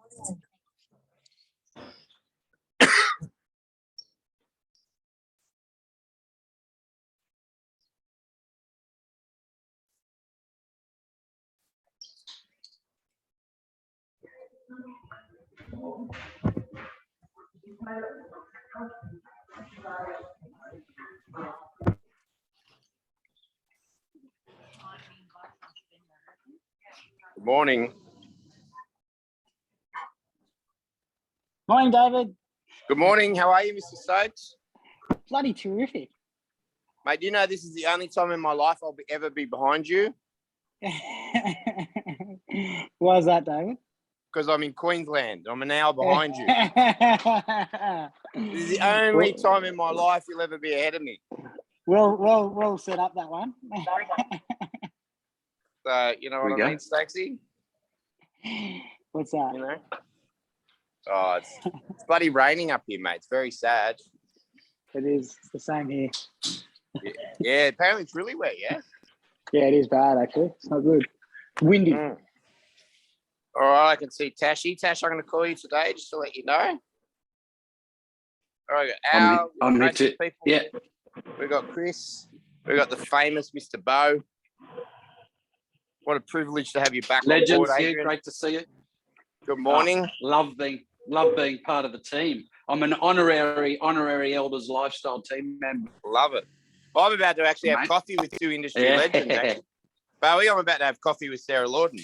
Good morning. Morning, David. Good morning. How are you, Mr. Stokes? Bloody terrific. Mate, do you know this is the only time in my life I'll ever be behind you? Why is that, David? Because I'm in Queensland. I'm an hour behind you. This is the only time in my life you'll ever be ahead of me. We'll set up that one. So, you know what I mean, Stokesy? What's that? You know? Oh, it's bloody raining up here, mate. It's very sad. It is. It's the same here. Yeah, apparently it's really wet, yeah? Yeah, it is bad, actually. It's not good. Windy. All right, I can see Tashi. Tash, I'm going to call you today just to let you know. All right, Al. I'm here too. People. Yeah. We've got Chris. We've got the famous Mr. Bo. What a privilege to have you back Legends, on board, Adrian. yeah, great to see you. Good morning. Love being part of the team. I'm an honorary Elders Lifestyle team member. Love it. Well, I'm about to actually have coffee with two industry legends, actually. Bowie, I'm about to have coffee with Sarah Lawton.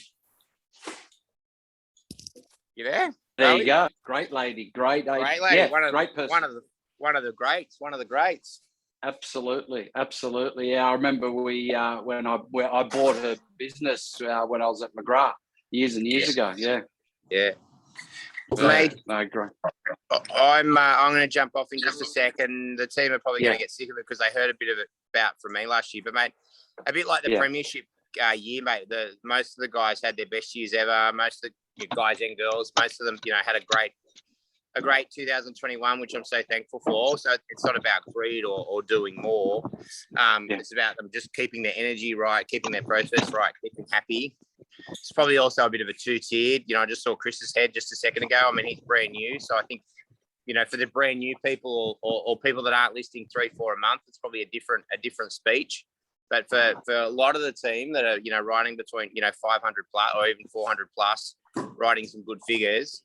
You there? There you go. Great lady. Great lady. Yeah, great person. One of the greats. Absolutely. Yeah, I remember when I bought her business when I was at McGrath years and years ago. Yeah. Mate, no, great. I'm going to jump off in just a second. The team are probably going to get sick of it because they heard a bit of it about from me last year. But mate, a bit like the premiership year, mate. Most of the guys had their best years ever. Most of the guys and girls, most of them, had a great 2021, which I'm so thankful for. So it's not about greed or doing more. It's about them just keeping their energy right, keeping their process right, keeping happy. It's probably also a bit of a two-tiered. I just saw Chris's head just a second ago. I mean, he's brand new. So I think, for the brand new people or people that aren't listing 3-4 a month, it's probably a different speech. But for a lot of the team that are, writing between, 500 plus or even 400 plus, writing some good figures,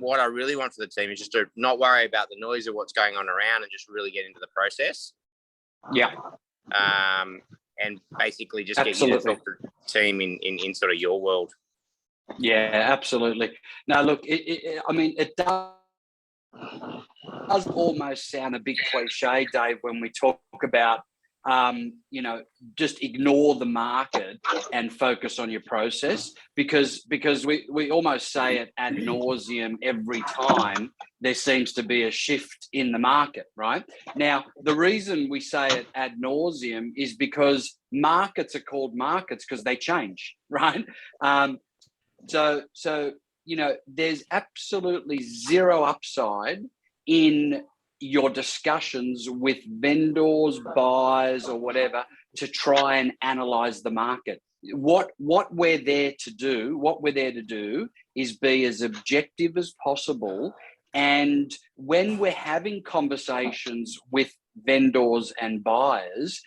what I really want for the team is just to not worry about the noise of what's going on around and just really get into the process. Yeah. And basically just get you to talk to the team in sort of your world. Yeah, absolutely. Now, look, it does almost sound a bit cliche, Dave, when we talk about, just ignore the market and focus on your process because we almost say it ad nauseum every time there seems to be a shift in the market, right? Now, the reason we say it ad nauseum is because markets are called markets because they change, right? So there's absolutely zero upside in your discussions with vendors, buyers, or whatever to try and analyze the market. What we're there to do is be as objective as possible. And when we're having conversations with vendors and buyers,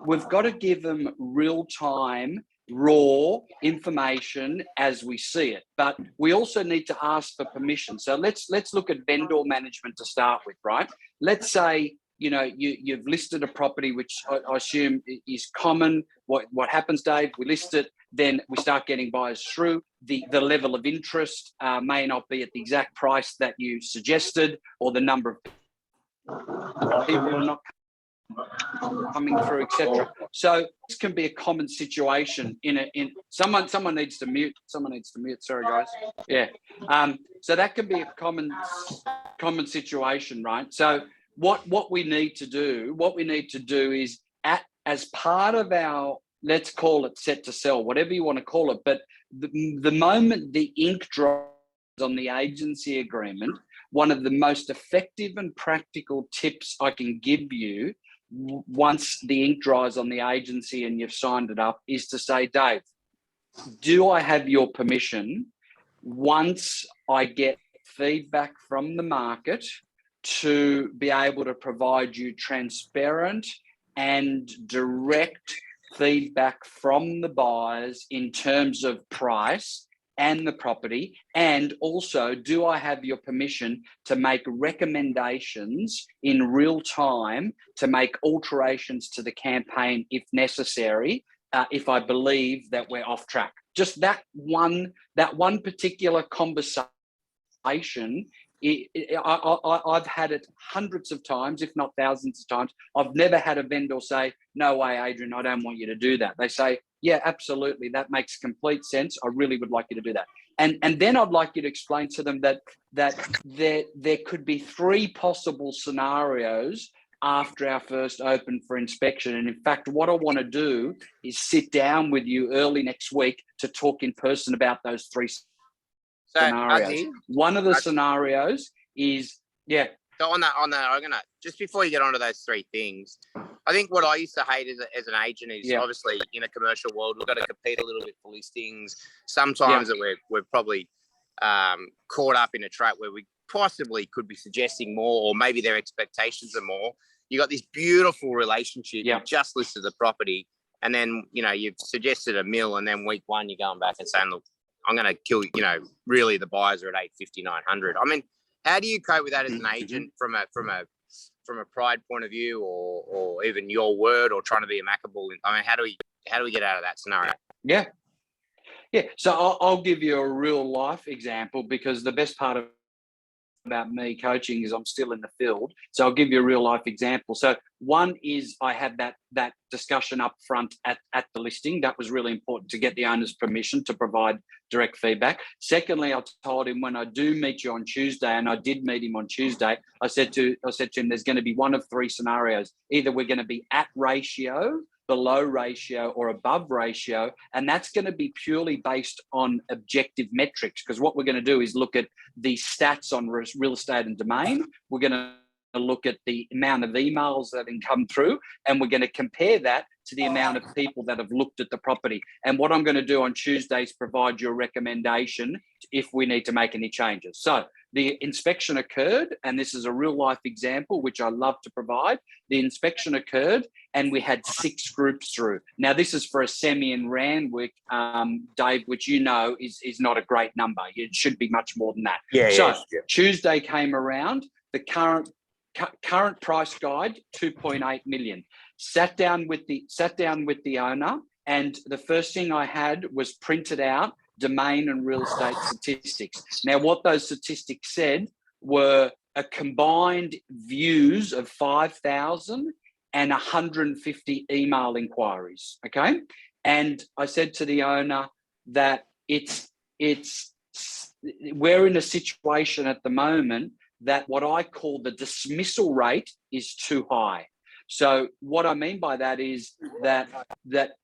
we've got to give them real-time, raw information as we see it, but we also need to ask for permission. So let's look at vendor management to start with, right? Let's say you've listed a property, which I assume is common. What happens, Dave? We list it, then we start getting buyers through. The level of interest may not be at the exact price that you suggested, or the number of people are not coming through, etc. So this can be a common situation in someone needs to mute. Sorry, guys. Yeah. So that can be a common situation, right? So what we need to do is as part of our, let's call it set to sell, whatever you want to call it, but the moment the ink dries on the agency agreement, one of the most effective and practical tips I can give you once the ink dries on the agency and you've signed it up is to say, Dave, do I have your permission once I get feedback from the market, to be able to provide you transparent and direct feedback from the buyers in terms of price and the property, and also, do I have your permission to make recommendations in real time to make alterations to the campaign if necessary, if I believe that we're off track. Just that one particular conversation, I've had it hundreds of times, if not thousands of times. I've never had a vendor say, no way, Adrian, I don't want you to do that. They say, yeah, absolutely. That makes complete sense. I really would like you to do that. And then I'd like you to explain to them that there could be 3 possible scenarios after our first open for inspection. And in fact, what I want to do is sit down with you early next week to talk in person about those 3 scenarios. One of the scenarios is, yeah. So on that, I'm gonna, just before you get onto those 3 things, I think what I used to hate as an agent is obviously in a commercial world, we've got to compete a little bit for listings. Sometimes that we're probably caught up in a trap where we possibly could be suggesting more, or maybe their expectations are more. You got this beautiful relationship. You just listed the property, and then you've suggested $1 million, and then week 1 you're going back and saying, look, I'm going to kill, really the buyers are at 850, 900. I mean, how do you cope with that as an agent from a pride point of view, or even your word, or trying to be amicable? I mean, how do we get out of that scenario? Yeah. So I'll give you a real life example, because the best part about me coaching is I'm still in the field. So I'll give you a real life example. So one is I had that discussion up front at the listing. That was really important to get the owner's permission to provide direct feedback. Secondly, I told him, when I do meet you on Tuesday, and I did meet him on Tuesday, I said to him, there's going to be one of 3 scenarios. Either we're going to be at ratio, below ratio, or above ratio, and that's going to be purely based on objective metrics, because what we're going to do is look at the stats on real estate and domain. We're going to look at the amount of emails that have come through, and we're going to compare that to the amount of people that have looked at the property. And what I'm going to do on Tuesday is provide you a recommendation if we need to make any changes. So the inspection occurred, and this is a real life example, which I love to provide. The inspection occurred, and we had 6 groups through. Now, this is for a semi in Randwick, Dave, which is not a great number. It should be much more than that. Tuesday came around. The current price guide, 2.8 million. Sat down with the owner, and the first thing I had was printed out domain and real estate statistics. Now, what those statistics said were a combined views of 5,000 and 150 email inquiries. Okay, and I said to the owner that we're in a situation at the moment that what I call the dismissal rate is too high. So what I mean by that is that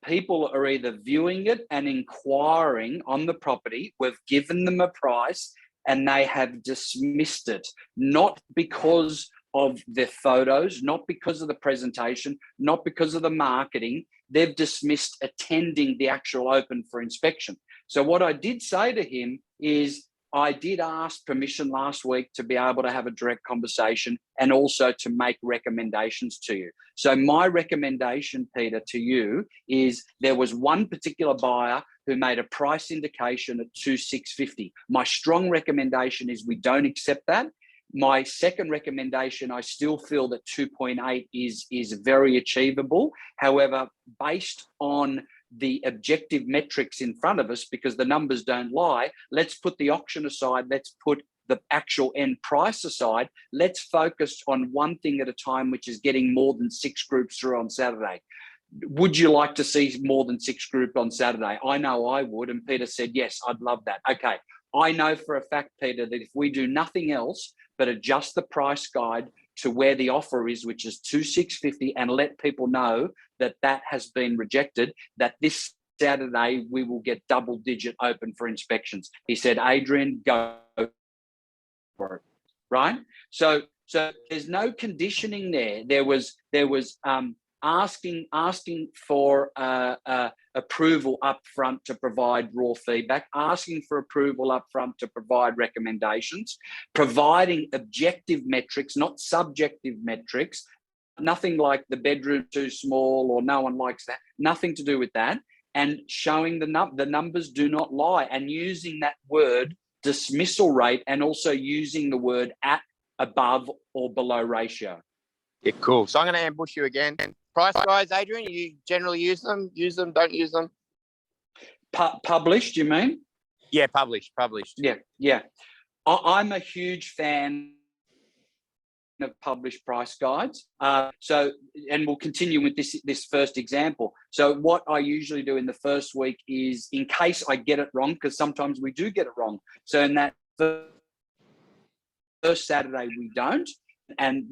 people are either viewing it and inquiring on the property. We've given them a price and they have dismissed it, not because of their photos, not because of the presentation, not because of the marketing. They've dismissed attending the actual open for inspection. So what I did say to him is, I did ask permission last week to be able to have a direct conversation and also to make recommendations to you. So my recommendation, Peter, to you is, there was one particular buyer who made a price indication at 2,650. My strong recommendation is we don't accept that. My second recommendation, I still feel that 2.8 is very achievable. However, based on the objective metrics in front of us, because the numbers don't lie, let's put the auction aside, let's put the actual end price aside, let's focus on one thing at a time, which is getting more than 6 groups through on Saturday. Would you like to see more than 6 groups on Saturday? I know I would. And Peter said, yes, I'd love that. Okay. I know for a fact, Peter, that if we do nothing else but adjust the price guide to where the offer is, which is 2,650, and let people know that that has been rejected, that this Saturday we will get double-digit open for inspections. He said, Adrian, go for it, right? So there's no conditioning there. There was asking for a approval up front to provide raw feedback, asking for approval up front to provide recommendations, providing objective metrics, not subjective metrics, nothing like the bedroom too small or no one likes that, nothing to do with that, and showing the numbers do not lie, and using that word dismissal rate, and also using the word at, above or below ratio. Yeah, cool. So I'm going to ambush you again. Price guides, Adrian, you generally use them, don't use them? Published, you mean? Yeah, published. Yeah. I'm a huge fan of published price guides. So, and we'll continue with this first example. So what I usually do in the first week is, in case I get it wrong, because sometimes we do get it wrong. So in that first Saturday, we don't. And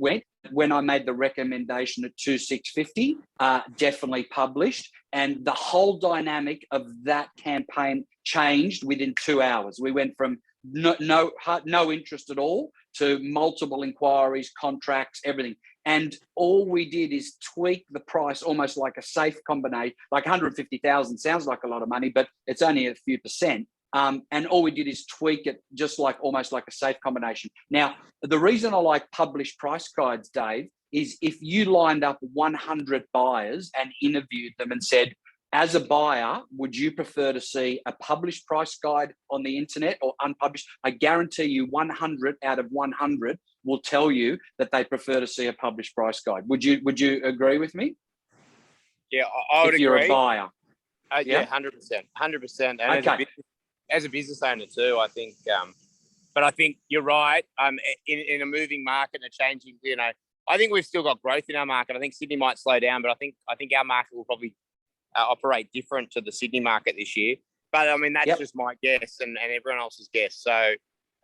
when I made the recommendation at 2,650, definitely published. And the whole dynamic of that campaign changed within 2 hours. We went from no interest at all to multiple inquiries, contracts, everything. And all we did is tweak the price almost like a safe combination. Like 150,000 sounds like a lot of money, but it's only a few percent. And all we did is tweak it just like almost like a safe combination. Now, the reason I like published price guides, Dave, is if you lined up 100 buyers and interviewed them and said, as a buyer, would you prefer to see a published price guide on the internet or unpublished? I guarantee you 100 out of 100 will tell you that they prefer to see a published price guide. Would you agree with me? Yeah, I would agree. If you're a buyer. Yeah, 100%. 100%. And okay. As a business owner too, I think, but I think you're right. In a moving market and a changing, I think we've still got growth in our market. I think Sydney might slow down, but I think our market will probably operate different to the Sydney market this year. But I mean, that's just my guess and everyone else's guess. So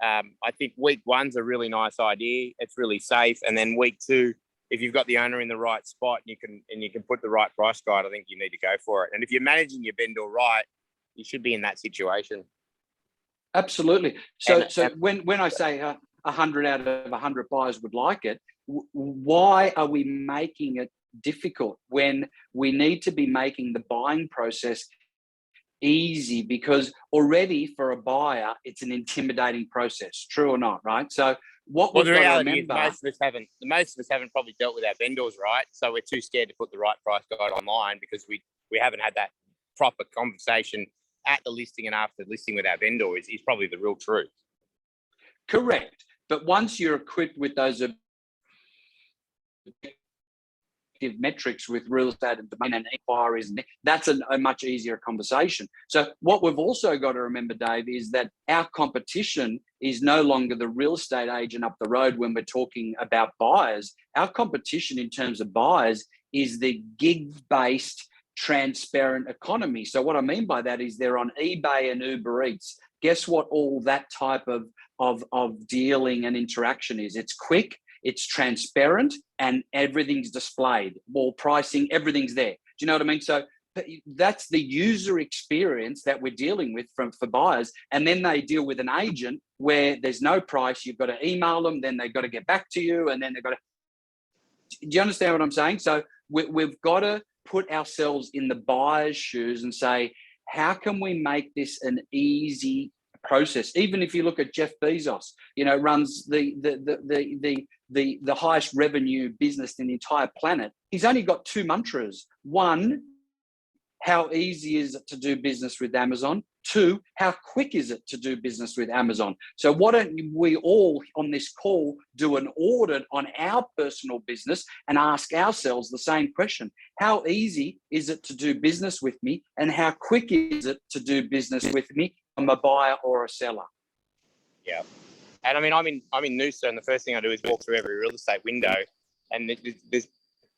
I think week one's a really nice idea. It's really safe. And then week two, if you've got the owner in the right spot and you can put the right price guide, I think you need to go for it. And if you're managing your vendor right, you should be in that situation. Absolutely. So when I say 100 out of 100 buyers would like it, why are we making it difficult when we need to be making the buying process easy? Because already for a buyer, it's an intimidating process, true or not, right? So the reality is most of us haven't probably dealt with our vendors, right? So we're too scared to put the right price guide online because we haven't had that proper conversation at the listing and after listing with our vendor is probably the real truth. Correct. But once you're equipped with those metrics with real estate and domain and inquiries, that's a much easier conversation. So what we've also got to remember, Dave, is that our competition is no longer the real estate agent up the road when we're talking about buyers. Our competition in terms of buyers is the gig-based transparent economy. So what I mean by that is they're on eBay and Uber Eats. Guess what all that type of dealing and interaction is? It's quick, it's transparent, and everything's displayed. All pricing, everything's there. Do you know what I mean? So that's the user experience that we're dealing with for buyers. And then they deal with an agent where there's no price. You've got to email them, then they've got to get back to you, and then they've got to... Do you understand what I'm saying? So we've got to put ourselves in the buyer's shoes and say, how can we make this an easy process? Even if you look at Jeff Bezos, runs the highest revenue business in the entire planet. He's only got two mantras. One, how easy is it to do business with Amazon? Two, how quick is it to do business with Amazon? So why don't we all on this call do an audit on our personal business and ask ourselves the same question. How easy is it to do business with me? And how quick is it to do business with me? I'm a buyer or a seller. Yeah. And I mean, I'm in Noosa, and the first thing I do is walk through every real estate window, and there's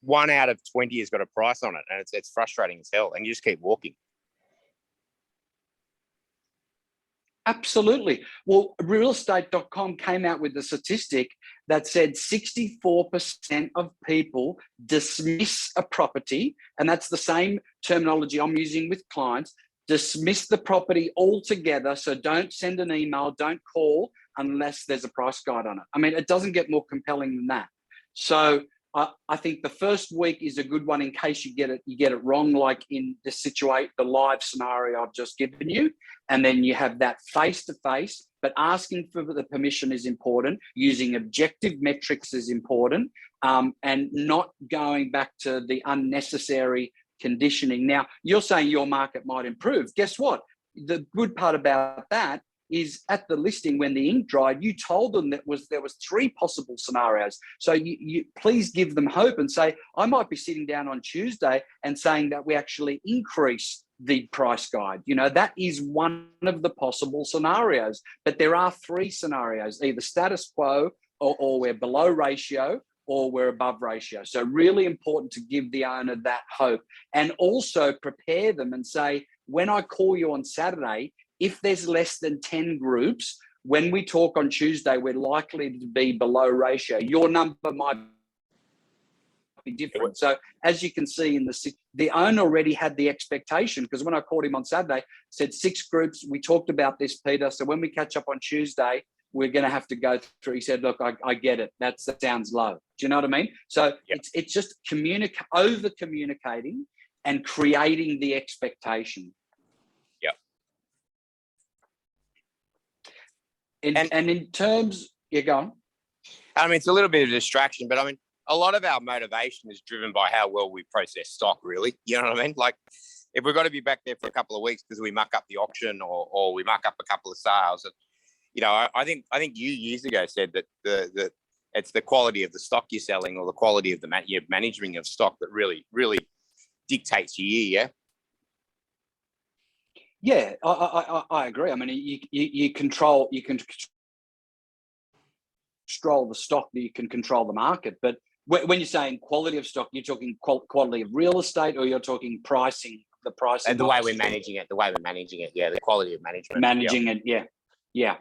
1 out of 20 has got a price on it, and it's frustrating as hell, and you just keep walking. Absolutely. Well, realestate.com came out with a statistic that said 64% of people dismiss a property, and that's the same terminology I'm using with clients, dismiss the property altogether. So don't send an email, don't call unless there's a price guide on it. I mean, it doesn't get more compelling than that. So I think the first week is a good one in case you get it wrong, like in the live scenario I've just given you. And then you have that face-to-face, but asking for the permission is important. Using objective metrics is important, and not going back to the unnecessary conditioning. Now, you're saying your market might improve. Guess what? The good part about that is at the listing, when the ink dried, you told them there was 3 possible scenarios. So you please give them hope and say, I might be sitting down on Tuesday and saying that we actually increase the price guide. You know, that is one of the possible scenarios, but there are 3 scenarios, either status quo or we're below ratio or we're above ratio. So really important to give the owner that hope, and also prepare them and say, when I call you on Saturday, if there's less than 10 groups, when we talk on Tuesday, we're likely to be below ratio. Your number might be different. So as you can see the owner already had the expectation, because when I called him on Saturday, said 6 groups. We talked about this, Peter. So when we catch up on Tuesday, we're going to have to go through. He said, look, I get it. That sounds low. Do you know what I mean? So it's just over communicating and creating the expectation. And in terms, you're going. I mean, it's a little bit of a distraction, but I mean, a lot of our motivation is driven by how well we process stock, really. You know what I mean? Like, if we've got to be back there for a couple of weeks because we muck up the auction or we muck up a couple of sales, and, you know, I think you years ago said that the it's the quality of the stock you're selling or the quality of your management of stock that really dictates your year. Yeah, I agree. I mean, you can control the stock, you can control the market. But when you're saying quality of stock, you're talking quality of real estate, or you're talking pricing, the pricing. And the way we're managing it. Yeah, the quality of management. Yeah.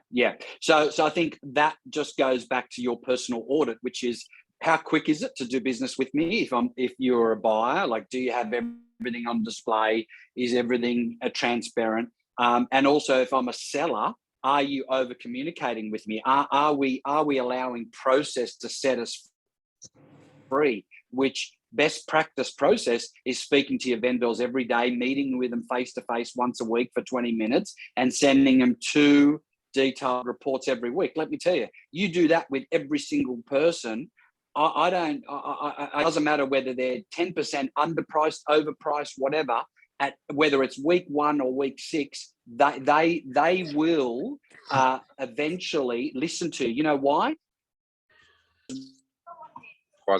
So I think that just goes back to your personal audit, which is, how quick is it to do business with me? If you're a buyer, like, do you have everything on display? Is everything transparent? And also, if I'm a seller, are you over communicating with me? Are we allowing process to set us free? Which best practice process is speaking to your vendors every day, meeting with them face to face once a week for 20 minutes, and sending them 2 detailed reports every week. Let me tell you, you do that with every single person. It doesn't matter whether they're 10% underpriced, overpriced, whatever, whether it's week 1 or week 6, they will eventually listen to. You know why?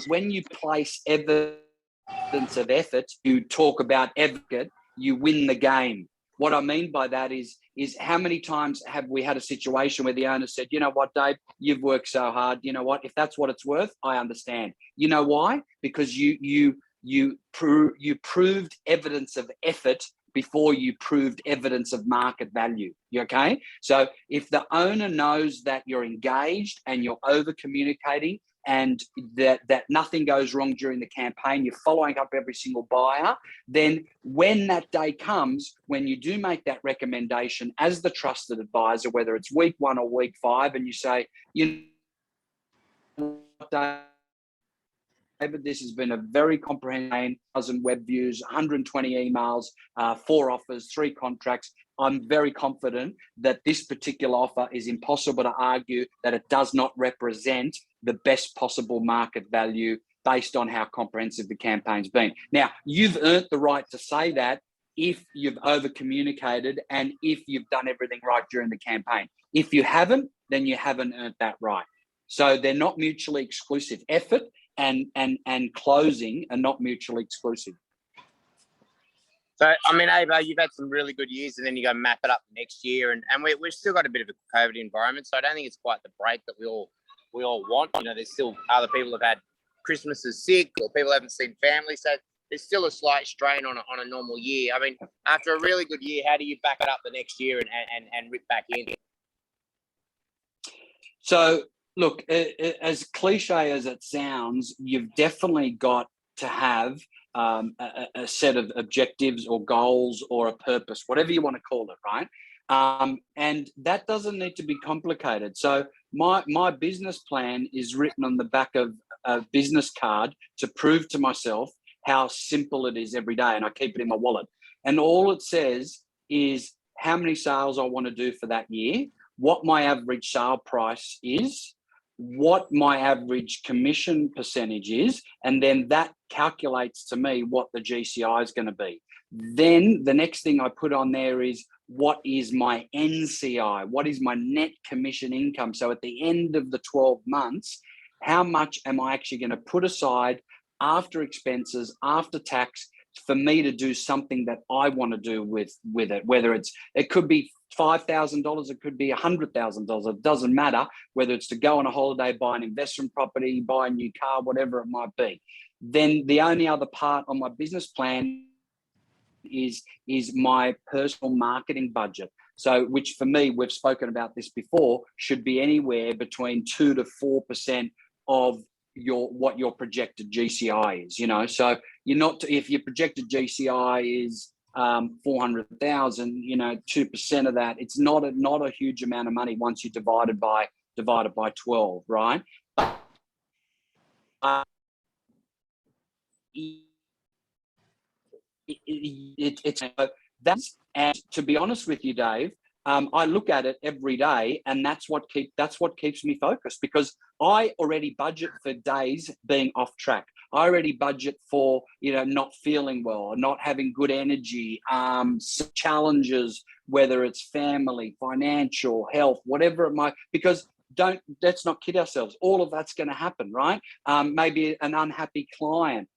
When you place evidence of effort, you talk about effort, you win the game. What I mean by that is how many times have we had a situation where the owner said, you know what, Dave, you've worked so hard. You know what, if that's what it's worth, I understand. You know why? Because you proved evidence of effort before you proved evidence of market value. You okay? So if the owner knows that you're engaged and you're over communicating, and that nothing goes wrong during the campaign, you're following up every single buyer, then when that day comes, when you do make that recommendation as the trusted advisor, whether it's week 1 or week 5, and you say, you know, David, this has been a very comprehensive 1,000 web views, 120 emails, 4 offers, 3 contracts. I'm very confident that this particular offer is impossible to argue that it does not represent the best possible market value based on how comprehensive the campaign's been. Now, you've earned the right to say that if you've over communicated and if you've done everything right during the campaign. If you haven't, then you haven't earned that right. So they're not mutually exclusive. Effort and closing are not mutually exclusive. So, I mean, Ava, you've had some really good years, and then you go map it up next year, and we've still got a bit of a COVID environment, so I don't think it's quite the break that we all want. You know, there's still other people have had Christmases sick, or people haven't seen family, so there's still a slight strain on a normal year. I mean, after a really good year, how do you back it up the next year and rip back in? So, look, as cliche as it sounds, you've definitely got to have a set of objectives or goals or a purpose, whatever you want to call it, right? And that doesn't need to be complicated. So my business plan is written on the back of a business card to prove to myself how simple it is every day, and I keep it in my wallet. And all it says is how many sales I want to do for that year, what my average sale price is, what my average commission percentage is, and then that calculates to me what the GCI is going to be. Then the next thing I put on there is what is my NCI, what is my net commission income. So at the end of the 12 months, how much am I actually going to put aside after expenses, after tax, for me to do something that I want to do with it, whether it could be $5,000, it could be $100,000. It doesn't matter whether it's to go on a holiday, buy an investment property, buy a new car, whatever it might be. Then the only other part on my business plan is my personal marketing budget. So, which for me, we've spoken about this before, should be anywhere between 2 to 4% of what your projected GCI is. So you're not, if your projected GCI is 400,000, 2% of that, it's not a huge amount of money once you divide it by 12, right? And to be honest with you, Dave, I look at it every day, and that's what keeps me focused, because I already budget for days being off track. I already budget for not feeling well, not having good energy, challenges, whether it's family, financial, health, whatever it might. Because let's not kid ourselves. All of that's going to happen, right? Maybe an unhappy client.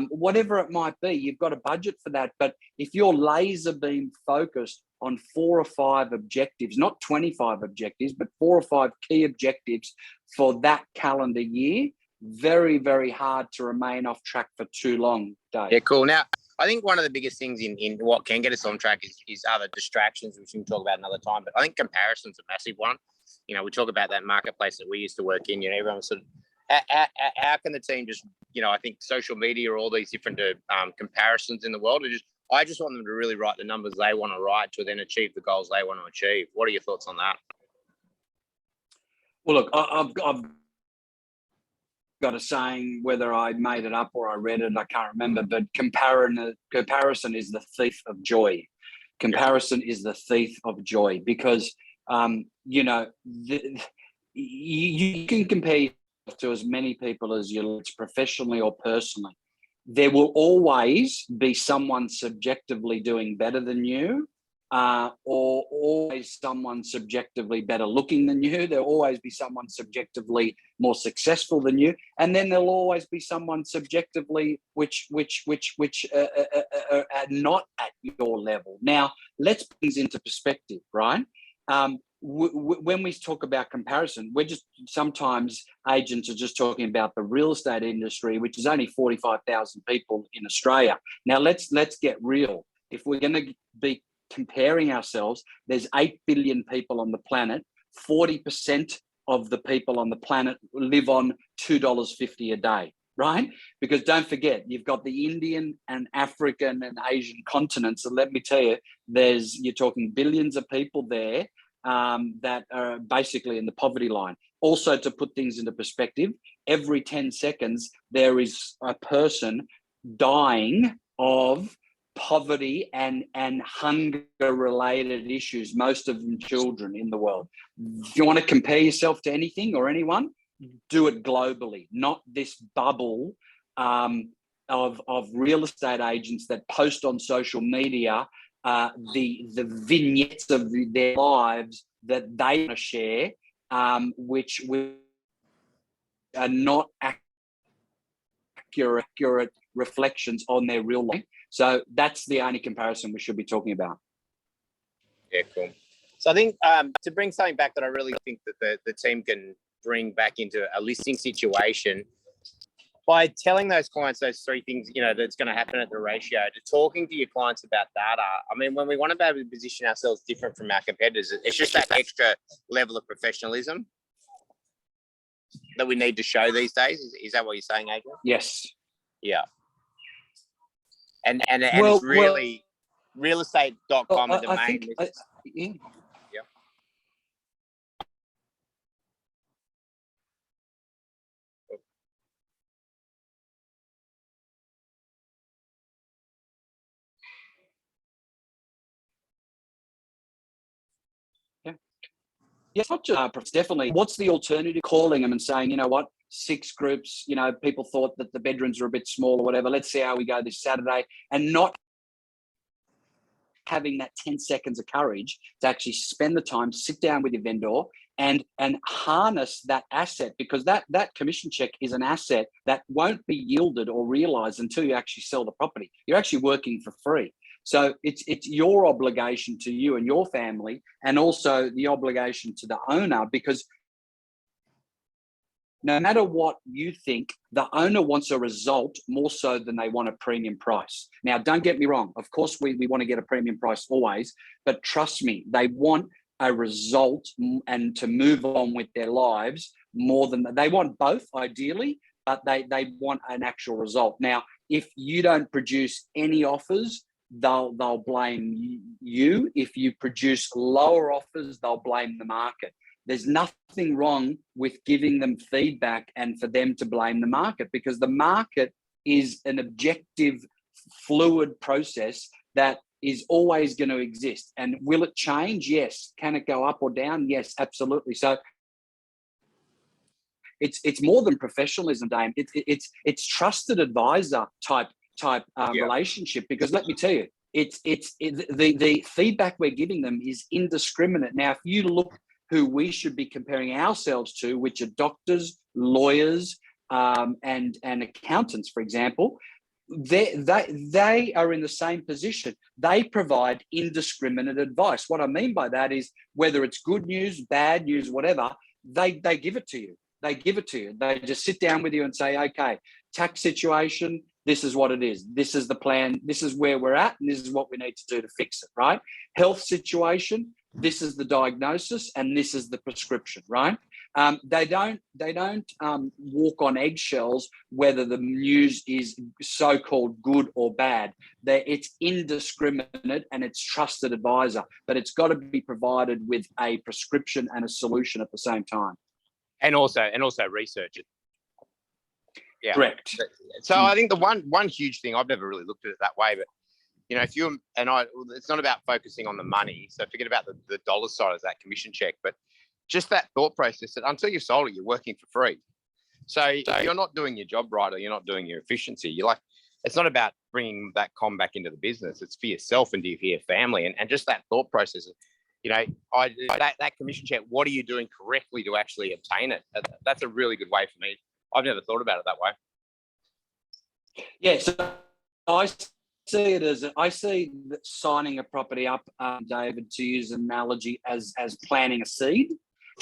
Whatever it might be, you've got a budget for that. But if you're laser beam focused on 4 or 5 objectives, not 25 objectives, but 4 or 5 key objectives for that calendar year, very, very hard to remain off track for too long, Dave. Yeah, cool. Now, I think one of the biggest things in what can get us on track is other distractions, which we can talk about another time. But I think comparison's a massive one. We talk about that marketplace that we used to work in. Everyone sort of, how can the team just, I think social media or all these different comparisons in the world I just want them to really write the numbers they want to write to then achieve the goals they want to achieve. What are your thoughts on that? Well, look, I've got a saying, whether I made it up or I read it, I can't remember, but comparison is the thief of joy. Comparison is the thief of joy, because, you can compare yourself to as many people as you like, professionally or personally. There will always be someone subjectively doing better than you, or always someone subjectively better looking than you. There'll always be someone subjectively more successful than you, and then there'll always be someone subjectively which are not at your level. Now, let's put things into perspective, right? When we talk about comparison, sometimes agents are just talking about the real estate industry, which is only 45,000 people in Australia. Now let's get real. If we're going to be comparing ourselves, there's 8 billion people on the planet. 40% of the people on the planet live on $2.50 a day, right? Because don't forget, you've got the Indian and African and Asian continents. So let me tell you, you're talking billions of people there that are basically in the poverty line. Also, to put things into perspective, every 10 seconds, there is a person dying of poverty and hunger-related issues, most of them children in the world. If you want to compare yourself to anything or anyone, do it globally, not this bubble of real estate agents that post on social media the vignettes of their lives that they want to share, which are not accurate reflections on their real life. So that's the only comparison we should be talking about. Yeah, cool. So I think to bring something back that I really think that the team can bring back into a listing situation, by telling those clients those 3 things, that's going to happen at the ratio, to talking to your clients about data. I mean, when we want to be able to position ourselves different from our competitors, it's just that extra level of professionalism that we need to show these days. Is that what you're saying, Adrian? Yes. Yeah. And it's really realestate.com and domain. it's not just it's definitely what's the alternative, calling them and saying, you know what, 6 groups, you know, people thought that the bedrooms were a bit small or whatever. Let's see how we go this Saturday, and not having that 10 seconds of courage to actually spend the time, sit down with your vendor and harness that asset, because that commission check is an asset that won't be yielded or realized until you actually sell the property. You're actually working for free. So it's your obligation to you and your family, and also the obligation to the owner, because no matter what you think, the owner wants a result more so than they want a premium price. Now, don't get me wrong. Of course, we want to get a premium price always, but trust me, they want a result and to move on with their lives more than they want both, ideally, but they want an actual result. Now, if you don't produce any offers, they'll blame you. If you produce lower offers, they'll blame the market. There's nothing wrong with giving them feedback and for them to blame the market, because the market is an objective, fluid process that is always going to exist. And will it change? Yes. Can it go up or down? Yes, absolutely. So it's more than professionalism, Dame. It's trusted advisor type relationship, because let me tell you, the feedback we're giving them is indiscriminate. Now, if you look who we should be comparing ourselves to, which are doctors, lawyers, and accountants, for example, they are in the same position. They provide indiscriminate advice. What I mean by that is, whether it's good news, bad news, whatever, they give it to you. They give it to you. They just sit down with you and say, okay, tax situation, this is what it is. This is the plan. This is where we're at, and this is what we need to do to fix it, right? Health situation, this is the diagnosis, and this is the prescription, right? They don't walk on eggshells whether the news is so-called good or bad. It's indiscriminate and it's trusted advisor, but it's got to be provided with a prescription and a solution at the same time. And also research it. Yeah, correct. So I think the one huge thing, I've never really looked at it that way, but you know, if you and I, it's not about focusing on the money. So forget about the dollar side of that commission check, but just that thought process that until you've sold it, you're working for free. So you're not doing your job right, or you're not doing your efficiency. You're like, it's not about bringing that com back into the business. It's for yourself and for your family, and just that thought process. You know, that commission check, what are you doing correctly to actually obtain it? That's a really good way for me. I've never thought about it that way. Yeah, so I see signing a property up, David, to use an analogy, as planting a seed,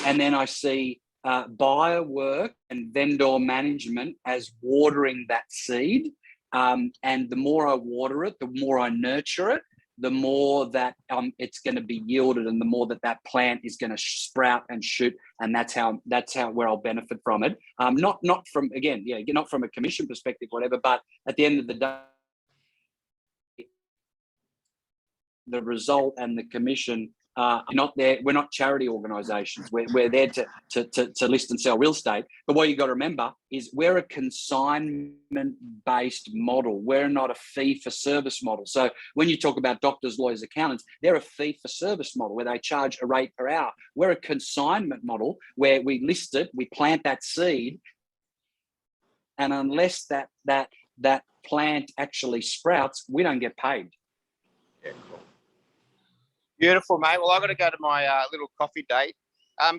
and then I see buyer work and vendor management as watering that seed. And the more I water it, the more I nurture it, the more that it's going to be yielded, and the more that plant is going to sprout and shoot, and that's how where I'll benefit from it. Not from, again, not from a commission perspective, whatever, but at the end of the day, the result and the commission not there. We're not charity organisations. We're there to list and sell real estate. But what you got to remember is we're a consignment-based model. We're not a fee-for-service model. So when you talk about doctors, lawyers, accountants, they're a fee-for-service model where they charge a rate per hour. We're a consignment model where we list it, we plant that seed, and unless that plant actually sprouts, we don't get paid. Yeah, cool. Beautiful, mate. Well, I've got to go to my little coffee date.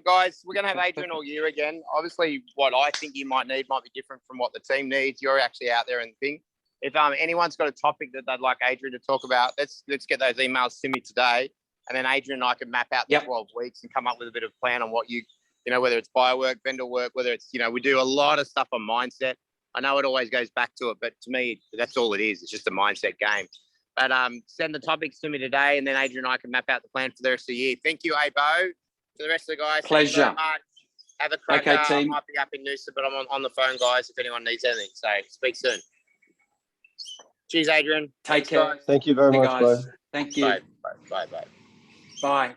Guys, we're going to have Adrian all year again. Obviously, what I think you might need might be different from what the team needs. You're actually out there and thing. If anyone's got a topic that they'd like Adrian to talk about, let's get those emails to me today, and then Adrian and I can map out the 12 weeks and come up with a bit of plan on what you know, whether it's buyer work, vendor work, whether it's, you know, we do a lot of stuff on mindset. I know it always goes back to it, but to me, that's all it is. It's just a mindset game. But send the topics to me today, and then Adrian and I can map out the plan for the rest of the year. Thank you, Bo. To the rest of the guys, pleasure. Thank you very much. Have a crack. Okay, team. I might be up in Noosa, but I'm on the phone, guys, if anyone needs anything. So speak soon. Cheers, Adrian. Take care. Guys. Thank you very much, guys. bye. Thank you. Bye. Bye.